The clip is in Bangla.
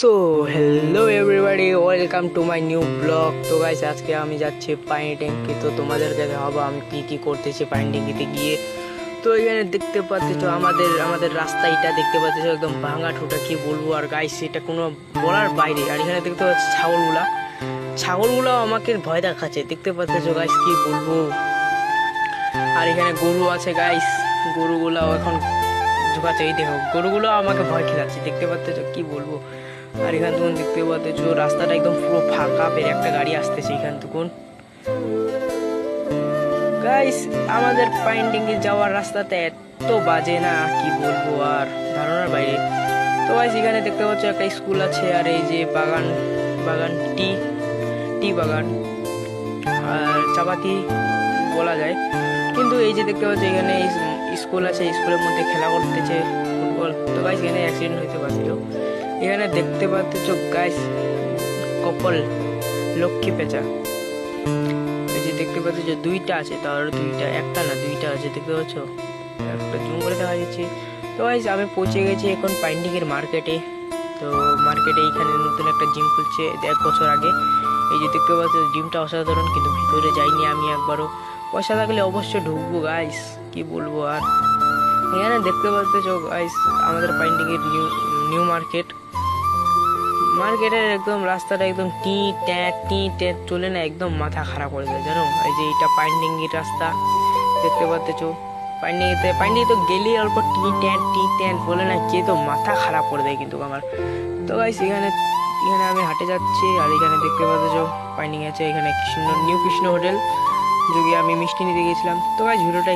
So hello everybody, welcome to my new blog. তো গাইস, আজকে আমি যাচ্ছি পানি ট্যাঙ্কি। তো তোমাদেরকে দেখাবো আমি কি করতেছি পানি ট্যাঙ্কিতে গিয়ে। তো এখানে দেখতে পাচ্ছ আমাদের রাস্তা, এটা দেখতে পাচ্ছ একদম ভাঙা ঠোঁটা, কি বলবো। আর গাইস, এটা কোনো বলার বাইরে। আর এখানে দেখতে পাচ্ছি ছাগলগুলো আমাকে ভয় দেখাচ্ছে, দেখতে পাচ্ছ গাইস, কি বলবো। আর এখানে গরু আছে গাইস, গরুগুলো এখন ঝুঁকাচ্ছে। এই দেখো, গরুগুলো আমাকে ভয় খেলাচ্ছে, দেখতে পাচ্ছ, কি বলবো। আর এখান তখন দেখতে পাচ্ছ রাস্তাটা একদম পুরো ফাঁকা, বের একটা গাড়ি আসতেছে এখান তখন। গাইস, আমাদের পাইন্ডিংয়ে যাওয়ার রাস্তাতে এত বাজে না, কি বলবো, আর ধারণার বাইরে। তো গাইস, এখানে দেখতে পাচ্ছ একটা স্কুল আছে, আর এই যে বাগান টি বাগান আর চাপাতি বলা যায়। কিন্তু এই যে দেখতে পাচ্ছ এখানে স্কুল আছে, স্কুলের মধ্যে খেলা করতেছে ফুটবল। তো গাইস, এখানে অ্যাক্সিডেন্ট হইতে পারছিল। এখানে দেখতে পাচ্ছ গাইস কপল লক্ষ্মী পেঁচা। এই যে দেখতে পাচ্ছ যে দুইটা আছে, তার দুইটা, একটা না দুইটা আছে, দেখতে পাচ্ছ, একটা জুম করে দেখা যাচ্ছে। তো গাইস, আমি পৌঁছে গেছি এখন পাইন্ডিংয়ের মার্কেটে। তো মার্কেটে এইখানে নতুন একটা জিম খুলছে 1 বছর আগে। এই যে দেখতে পাচ্ছ জিমটা অসাধারণ, কিন্তু ভিতরে যাইনি আমি একবারও। পয়সা থাকলে অবশ্যই ঢুকবো গাইস, কি বলবো। আর এখানে দেখতে পাচ্ছ গাইস আমাদের পাইন্ডিংয়ের নিউ মার্কেটের একদম রাস্তাটা একদম টি ট্যাট চলে না, একদম মাথা খারাপ করে যায় জানো। এই যে এটা পাইন্ডিংয়ের রাস্তা, দেখতে পাচ্ছ পাইন্ডিং তো গেলেই অল্প টি ট্যাট বলে না, কে তো মাথা খারাপ করে দেয় কিন্তু আমার। তো গাইস, এখানে আমি হাঁটে যাচ্ছি। আর এখানে দেখতে পাচ্ছ পাইন্ডিং আছে, এখানে নিউ কৃষ্ণ হোটেল, যদি আমি মিষ্টি নিতে গেছিলাম। তো গাইস, ভিডিওটা